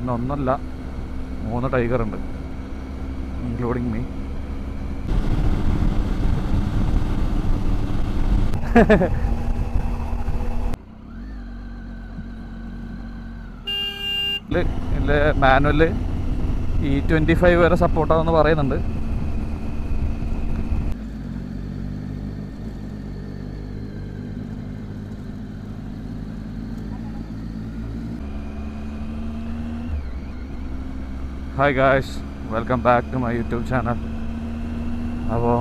ഇന്നൊന്നല്ല 3 tiger ഉണ്ട്, including me. Manual E25 വരെ സപ്പോർട്ടാണെന്ന് പറയുന്നുണ്ട്. Hi guys, welcome back to my YouTube channel. അപ്പോൾ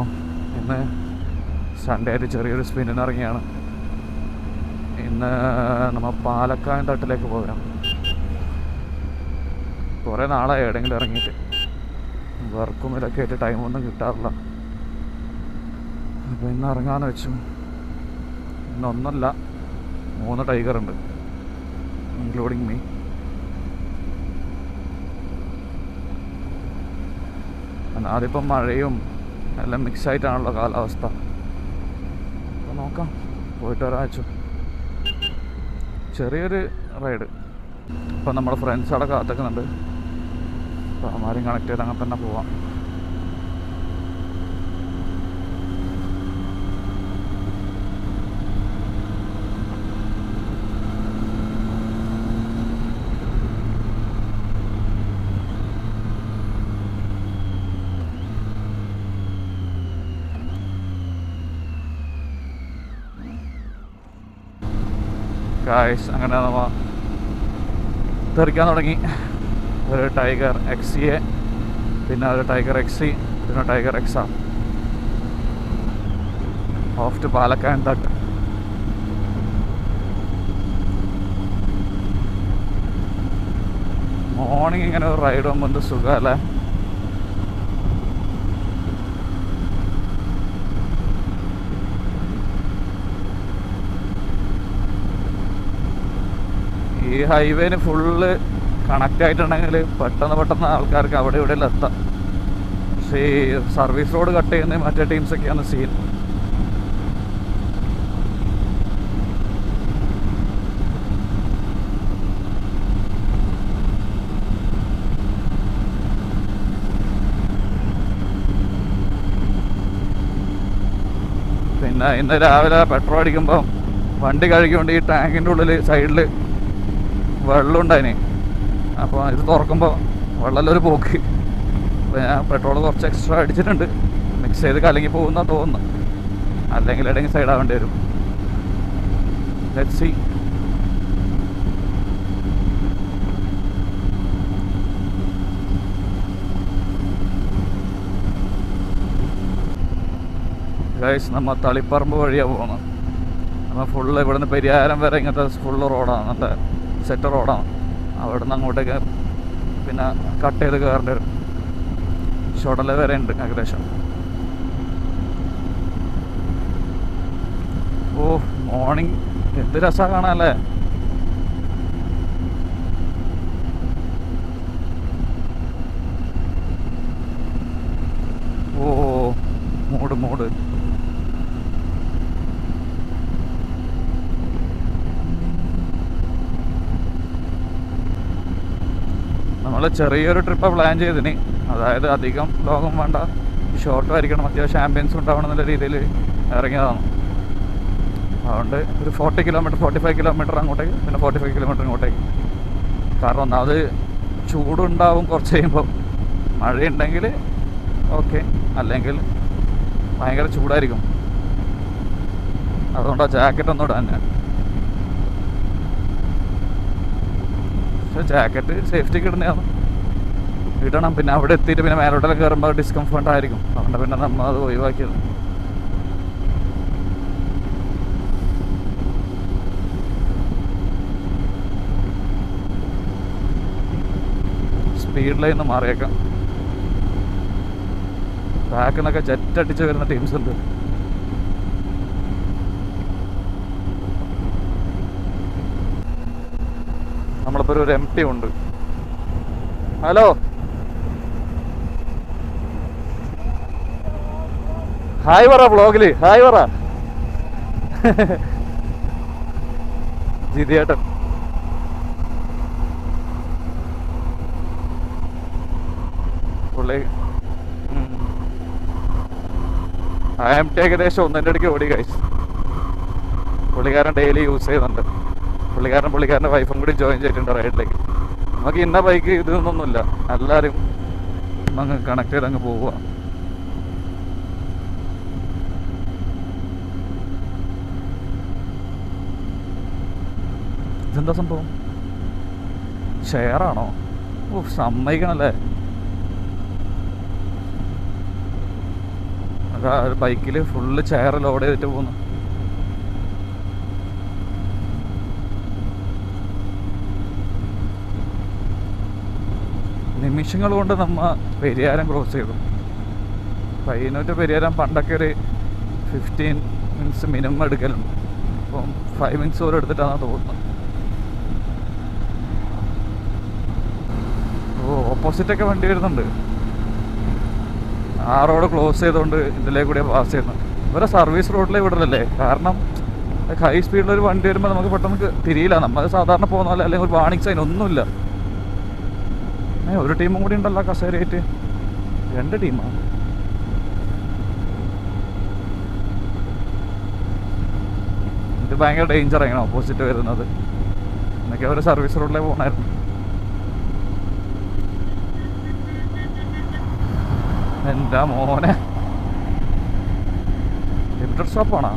ഇന്ന് സൺഡേ ആയിട്ട് ചെറിയൊരു സ്പിന്നിന് ഇറങ്ങിയാണ്. ഇന്ന് നമ്മൾ പാലക്കാട് തട്ടിലേക്ക് പോകാം. കുറേ നാളായി എവിടെയെങ്കിലും ഇറങ്ങിയിട്ട്, വർക്കും ഇതൊക്കെ ആയിട്ട് ടൈമൊന്നും കിട്ടാറില്ല. അപ്പോൾ ഇന്ന് ഇറങ്ങാമെന്ന് വെച്ചു. ഇന്നൊന്നല്ല 3 ടൈഗർ ഉണ്ട്, ഇൻക്ലൂഡിങ് മീ. അതിപ്പം മഴയും എല്ലാം മിക്സായിട്ടാണല്ലോ കാലാവസ്ഥ. അപ്പോൾ നോക്കാം, പോയിട്ട് ഒരാഴ്ച ചെറിയൊരു റൈഡ്. ഇപ്പം നമ്മുടെ ഫ്രണ്ട്സ് അവിടെ കാത്തിക്കുന്നുണ്ട്. അപ്പോൾ അവന്മാരും കണക്ട് ചെയ്ത് അങ്ങനെ തന്നെ പോവാം. ഗായ്സ്, അങ്ങനെ നമ്മൾ തെറിക്കാൻ തുടങ്ങി. ഒരു ടൈഗർ XE, പിന്നെ ഒരു ടൈഗർ XC, പിന്നെ tiger XR. Of two Palakkad തട്ട്. മോർണിംഗ് ഇങ്ങനെ ഒരു റൈഡ് പോകുമ്പോൾ എന്ത് സുഖമല്ലേ. ഈ ഹൈവേന് ഫുള്ള് കണക്റ്റ് ആയിട്ടുണ്ടെങ്കിൽ പെട്ടെന്ന് ആൾക്കാർക്ക് അവിടെ ഇവിടെ എത്താം. പക്ഷേ ഈ സർവീസ് റോഡ് കട്ട് ചെയ്യുന്ന മറ്റേ ടീംസൊക്കെയാണ് സീൻ. പിന്നെ ഇന്ന് രാവിലെ പെട്രോൾ അടിക്കുമ്പോൾ വണ്ടി കഴുകിക്കൊണ്ട് ഈ ടാങ്കിൻ്റെ ഉള്ളിൽ സൈഡിൽ വെള്ളം ഉണ്ടായിന്. അപ്പോൾ ഇത് തുറക്കുമ്പോൾ വെള്ളമെല്ലാം ഒരു പോക്ക്. അപ്പോൾ ഞാൻ പെട്രോൾ കുറച്ച് എക്സ്ട്രാ അടിച്ചിട്ടുണ്ട്. മിക്സ് ചെയ്ത് കലങ്ങി പോകുന്ന തോന്നുന്നു, അല്ലെങ്കിൽ എവിടെയെങ്കിലും സൈഡ് ആവേണ്ടി വരും. Let's see. ഗൈസ്, നമ്മൾ തളിപ്പറമ്പ് വഴിയാണ് പോകുന്നത്. നമ്മൾ ഫുള്ള് ഇവിടുന്ന് പെരിയാരം വരെ ഇങ്ങനത്തെ ഫുള്ള് റോഡാണ്, നല്ല സെറ്റ് റോഡാണ്. അവിടെ നിന്ന് അങ്ങോട്ടേക്ക് പിന്നെ കട്ട് ചെയ്ത് കയറേണ്ടി വരും. ഷൊടല വരെ ഉണ്ട് ഏകദേശം. ഓ, മോർണിംഗ് എന്ത് രസമാണ് കാണാനല്ലേ. ഓ, മൂട് നമ്മൾ ചെറിയൊരു ട്രിപ്പ് പ്ലാൻ ചെയ്തിന്. അതായത് അധികം ലോകം വേണ്ട, ഷോർട്ടും ആയിരിക്കണം, അത്യാവശ്യം ആംബിയൻസ് ഉണ്ടാവണം എന്നുള്ള രീതിയിൽ ഇറങ്ങിയതാണ്. അതുകൊണ്ട് ഒരു 40 കിലോമീറ്റർ 45 കിലോമീറ്റർ അങ്ങോട്ടേക്ക്, പിന്നെ 45 കിലോമീറ്റർ ഇങ്ങോട്ടേക്ക്. കാരണം ഒന്നാമത് ചൂടുണ്ടാവും കുറച്ച് കഴിയുമ്പോൾ. മഴയുണ്ടെങ്കിൽ ഓക്കെ, അല്ലെങ്കിൽ ഭയങ്കര ചൂടായിരിക്കും. അതുകൊണ്ടാണ് ജാക്കറ്റ് ഒന്നും ഇടാൻ. പക്ഷേ ജാക്കറ്റ് സേഫ്റ്റിക്ക് ഇടുന്നതാണ്, ഇടണം. പിന്നെ അവിടെ എത്തിയിട്ട് പിന്നെ മേലോട്ടെല്ലാം കയറുമ്പോൾ ഡിസ്കംഫർട്ട് ആയിരിക്കും. അതുകൊണ്ട് പിന്നെ നമ്മൾ അത് ഒഴിവാക്കിയത്. സ്പീഡ് ലൈൻ ഒന്ന് മാറിയേക്കാം. ബാക്കിൽ നിന്നൊക്കെ ജെറ്റ് അടിച്ച് വരുന്ന ടീംസ് ഉണ്ട്. നമ്മളിപ്പോൾ ഒരു MT ഉണ്ട്. ഹലോ, ഹായ് പറ ബ്ലോഗില്, ഹായ് പറ. ജിതിയേട്ടൻ പുള്ളി IMT ഏകദേശം 1.5 അടിക്ക് ഓടി ഗൈസ്. പുള്ളിക്കാരൻ ഡെയിലി യൂസ് ചെയ്യുന്നുണ്ട്. പുള്ളിക്കാരൻ്റെ വൈഫും കൂടി ജോയിൻ ചെയ്തിട്ടുണ്ട് റൈഡിലേക്ക്. നമുക്ക് ഇന്ന ബൈക്ക് ഇതൊന്നുമില്ല, എല്ലാവരും അങ്ങ് കണക്ട് ചെയ്ത് അങ്ങ് പോവുക. ഇതെന്താ സംഭവം? ഷെയറാണോ? ഓ സമ്മതിക്കണല്ലേ. അതാ ഒരു ബൈക്കിൽ ഫുള്ള് ചെയർ ലോഡ് ചെയ്തിട്ട് പോകുന്നു. നിമിഷങ്ങൾ കൊണ്ട് നമ്മ പെരിയാരം ക്രോസ് ചെയ്തു. പയ്യന്നൂർ പെരിയാരം പണ്ടൊക്കെ ഒരു 15 മിനിറ്റ്സ് മിനിമം എടുക്കലുണ്ട്. അപ്പം 5 മിനിറ്റ്സ് പോലും എടുത്തിട്ടാണ് തോന്നുന്നത്. ഓ ഓപ്പോസിറ്റൊക്കെ വണ്ടി വരുന്നുണ്ട്. ആ റോഡ് ക്ലോസ് ചെയ്തുകൊണ്ട് ഇതിലേക്ക് കൂടെ പാസ് ചെയ്യുന്നത്. ഇവരെ സർവീസ് റോഡിലേ വിടലല്ലേ. കാരണം ഹൈ സ്പീഡിലൊരു വണ്ടി വരുമ്പോൾ നമുക്ക് പെട്ടെന്ന് തിരിയില്ല. നമ്മൾ സാധാരണ പോകുന്ന പോലെ അല്ലെങ്കിൽ ഒരു വാർണിംഗ് സൈൻ ഒന്നുമില്ല. ഒരു ടീമും കൂടി ഉണ്ടല്ലോ കസേരയായിട്ട്. 2 ടീമാണ്. ഇത് ഭയങ്കര ഡേഞ്ചർ ആയിരുന്നു ഓപ്പോസിറ്റ് വരുന്നത്. എന്നൊക്കെ അവർ സർവീസ് റോഡിലേ പോകണമായിരുന്നു. എൻ്റെ മോനെ ലിമിറ്റഡ് സ്റ്റോപ്പാണോ?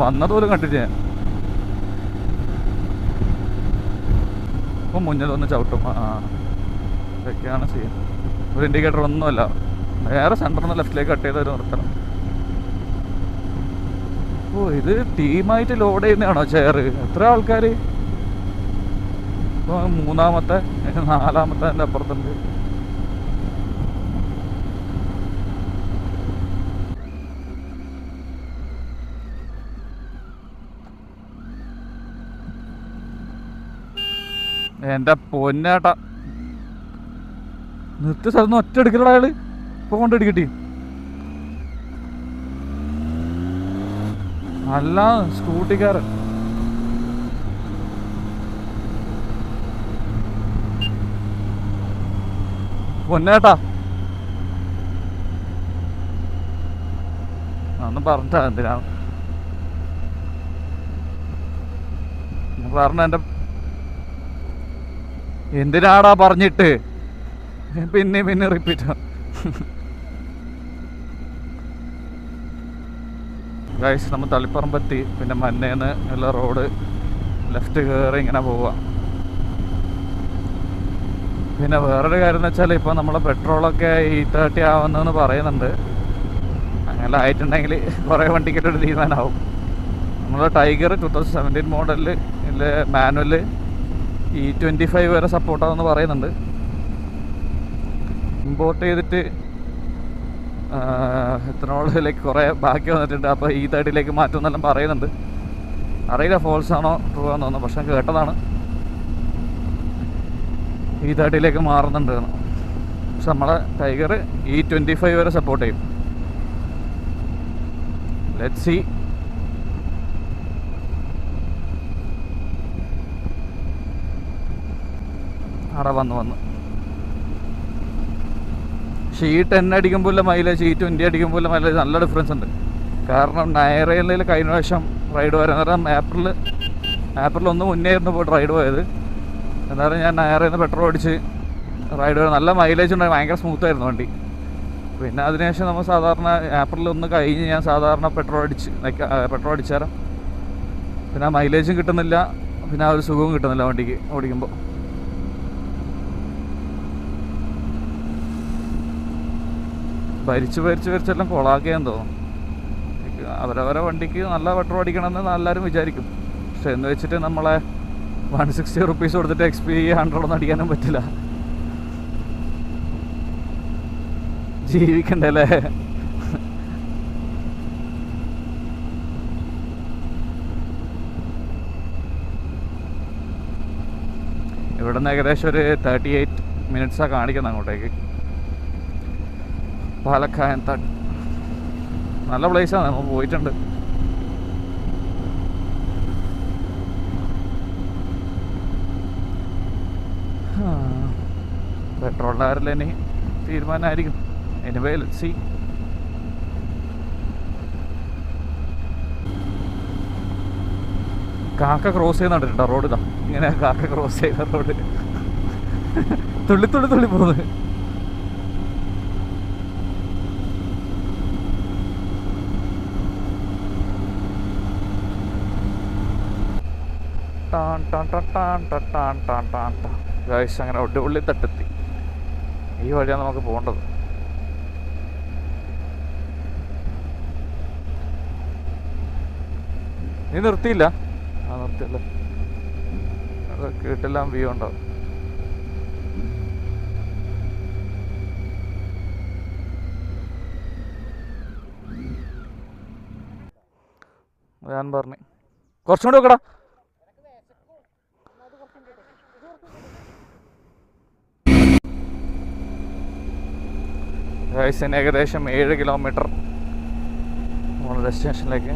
വന്നത് പോലും കണ്ടിട്ട് ഞാൻ. ഇപ്പം മുന്നിലൊന്ന് ചവിട്ടും. ഇതൊക്കെയാണ് ചെയ്യാൻ. ഒരു ഇൻഡിക്കേറ്റർ ഒന്നുമല്ല. നേരെ സെൻറ്ററിൽ നിന്ന് ലെഫ്റ്റിലേക്ക് കട്ട് ചെയ്ത് ഒരു നിർത്തണം. ഓ ഇത് ടീമായിട്ട് ലോഡ് ചെയ്യുന്നതാണോ ചെയർ? എത്ര ആൾക്കാർ? ഇപ്പോൾ 3-ാമത്തെ 4-ാമത്തെ എൻ്റെ അപ്പുറത്തുണ്ട്. എൻ്റെ പൊന്നേട്ടാ നിർത്തി സ്ഥലത്ത് ഒറ്റ എടുക്കലടാ അയാൾ. ഇപ്പോൾ കൊണ്ടെടുക്കട്ടി അല്ല സ്കൂട്ടിക്കാരൻ. പൊന്നേട്ടാ അന്ന് പറഞ്ഞിട്ടാ എന്തിനാണ് പറഞ്ഞ എൻ്റെ എന്തിനാടാ പറഞ്ഞിട്ട് പിന്നെ റിപ്പീറ്റ്. ഗൈസ് നമ്മൾ തളിപ്പറമ്പെത്തി. പിന്നെ മന്നേന്ന് ഉള്ള റോഡ് ലെഫ്റ്റ് കയറി ഇങ്ങനെ പോവുക. പിന്നെ വേറൊരു കാര്യം എന്ന് വെച്ചാൽ ഇപ്പോൾ നമ്മളെ പെട്രോളൊക്കെ 30 ആവുന്നതെന്ന് പറയുന്നുണ്ട്. അങ്ങനെ ആയിട്ടുണ്ടെങ്കിൽ കുറേ വണ്ടിക്കൊരു തീരുമാനമാവും. നമ്മളെ ടൈഗർ 2017 മോഡലിൽ മാനുവൽ E25 വരെ സപ്പോർട്ടാവെന്ന് പറയുന്നുണ്ട്. ഇമ്പോർട്ട് ചെയ്തിട്ട് എത്തനോളിലേക്ക് കുറേ ബാക്കി വന്നിട്ടുണ്ട്. അപ്പോൾ E30 മാറ്റുമെന്നെല്ലാം പറയുന്നുണ്ട്. അറിയില്ല ഫോൾസ് ആണോ ട്രൂ ആണെന്ന് തോന്നുന്നു. പക്ഷെ കേട്ടതാണ് E30 മാറുന്നുണ്ട്. പക്ഷെ നമ്മളെ ടൈഗർ E25 വരെ സപ്പോർട്ട് ചെയ്യും. Let's see. അവിടെ വന്ന് പക്ഷേ E10 അടിക്കുമ്പോൾ മൈലേജ് E20 അടിക്കുമ്പോൾ മൈലേജ് നല്ല ഡിഫറൻസ് ഉണ്ട്. കാരണം നയറയിൽ കഴിഞ്ഞ പ്രാവശ്യം റൈഡ് വരാൻ നേരം ഏപ്രിൽ 1 മുന്നേ ആയിരുന്നു പോയിട്ട് റൈഡ് പോയത്. എന്നാലും ഞാൻ നയറയിൽ നിന്ന് പെട്രോൾ അടിച്ച് റൈഡ് വരാൻ നല്ല മൈലേജ് ഉണ്ടായി. ഭയങ്കര സ്മൂത്തായിരുന്നു വണ്ടി. പിന്നെ അതിനുശേഷം നമ്മൾ സാധാരണ ഏപ്രിൽ 1 കഴിഞ്ഞ് ഞാൻ സാധാരണ പെട്രോൾ അടിച്ചാലും പിന്നെ ആ മൈലേജും കിട്ടുന്നില്ല, പിന്നെ ആ ഒരു സുഖവും കിട്ടുന്നില്ല വണ്ടിക്ക് ഓടിക്കുമ്പോൾ. ഭരിച്ചെല്ലാം കൊളാക്കിയാന്ന് തോന്നും. അവരവരെ വണ്ടിക്ക് നല്ല പെട്രോൾ അടിക്കണമെന്ന് എല്ലാവരും വിചാരിക്കും. പക്ഷെ എന്ന് വെച്ചിട്ട് നമ്മളെ 160 റുപ്പീസ് കൊടുത്തിട്ട് XP 100 ഒന്നും അടിക്കാനും പറ്റില്ല. ജീവിക്കണ്ടല്ലേ. ഇവിടെ നിന്ന് ഏകദേശം ഒരു 38 മിനിറ്റ്സാണ് കാണിക്കുന്നത് അങ്ങോട്ടേക്ക്. പാലക്കായൻ നല്ല പ്ലേസാണ്, നമ്മൾ പോയിട്ടുണ്ട്. പെട്രോളിൻ്റെ കാര്യത്തിൽ ഇനി തീരുമാനമായിരിക്കും. Anyway let's see. കാക്ക ക്രോസ് ചെയ്യുന്നുണ്ടോ റോഡ്? ഇതാ ഇങ്ങനെ കാക്ക ക്രോസ് ചെയ്യുന്ന റോഡ് തുള്ളി തുള്ളി തുള്ളി പോകുന്നത്. അങ്ങനെ ഒടുപുള്ളി തട്ടെത്തി. ഈ വഴിയാണ് നമുക്ക് പോകേണ്ടത്. നീ നിർത്തിയില്ല? ആ നിർത്തിയില്ല. വീട്ടിലെല്ലാം വ്യൂ ഉണ്ടാവും. ഞാൻ പറഞ്ഞു കുറച്ചും കൂടി വെക്കടാ. ഏകദേശം 7 കിലോമീറ്റർ നമ്മുടെ ഡെസ്റ്റിനേഷനിലേക്ക്.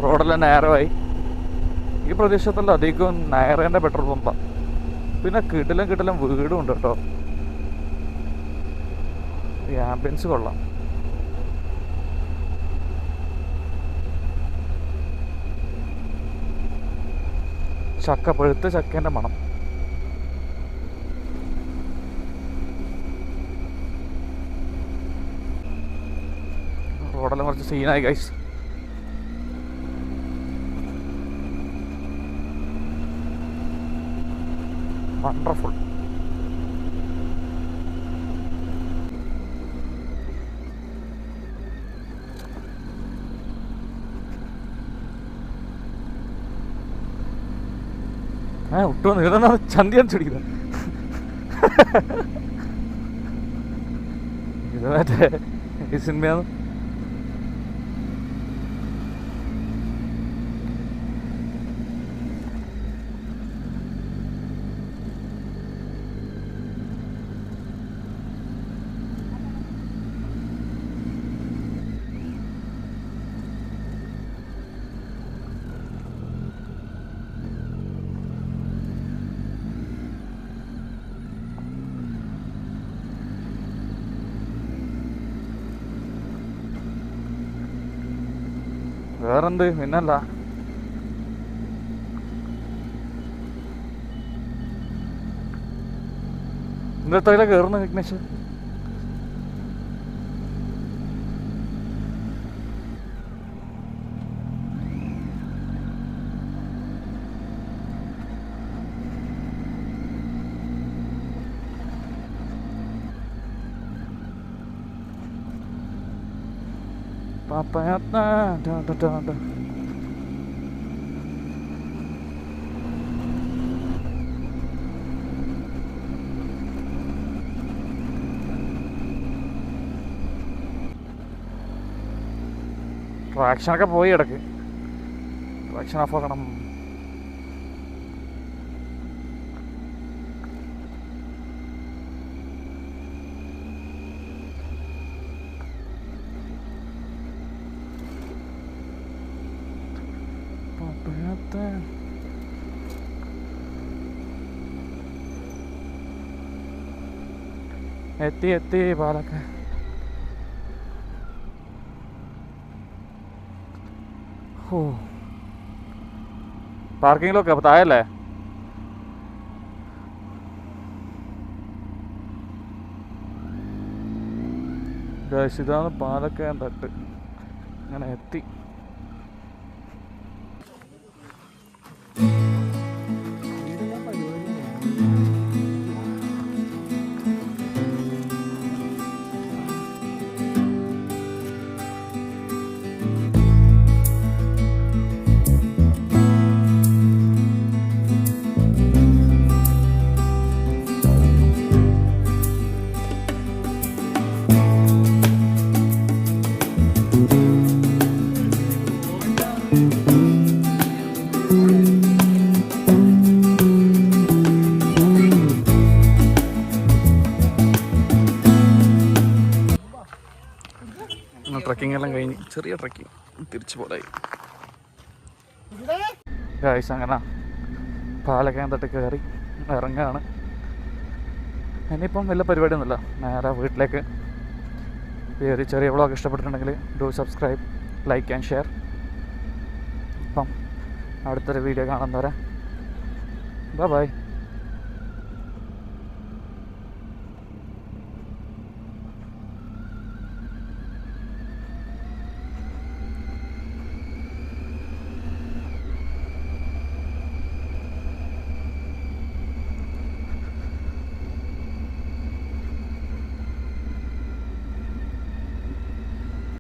റോഡെല്ലാം നയറായി. ഈ പ്രദേശത്തുള്ള അധികവും നയറേൻ്റെ പെട്രോൾ പമ്പാണ്. പിന്നെ കിടിലം വീടും ഉണ്ട് കേട്ടോ. ഈ ആംബിയൻസ് കൊള്ളാം. ചക്ക, പഴുത്ത ചക്കേൻ്റെ മണം. റോഡെല്ലാം കുറച്ച് സീനായി ഗൈസ്. വണ്ടർഫുൾ. ഒട്ടും നീളന്ന ചന്തിയാണ് ചുടിക്കുന്നത്. ഇത് മറ്റേ ഈ സിനിമയാണ്. വേറെന്ത് പിന്നല്ല. എന്തല്ല കയറുന്ന വിഘ്നേഷ്? ട്രാക്ഷനൊക്കെ പോയി ഇടക്ക്. ട്രാക്ഷൻ ഓഫ് ആക്കണം. എത്തി പാലൊക്കെ. ഓ പാർക്കിങ്ങിലൊക്കെ അപ്പോൾ താഴല്ലേ? ഇതാണ് പാലക്കയം തട്ട്. അങ്ങനെ എത്തി. ട്രക്കിംഗ് എല്ലാം കഴിഞ്ഞ് ചെറിയ ട്രക്കിംഗ് തിരിച്ചു പോലായി ഗായ്സ്. അങ്ങനെ പാലക്കയം തട്ട് കയറി ഇറങ്ങാണ്. ഇനിയിപ്പം വലിയ പരിപാടിയൊന്നുമില്ല, നേരെ വീട്ടിലേക്ക്. ഈ ഒരു ചെറിയ വ്ളോഗ് ഇഷ്ടപ്പെട്ടിട്ടുണ്ടെങ്കിൽ do subscribe, like and share. അപ്പം അടുത്തൊരു വീഡിയോ കാണുന്നവരെ ബൈ.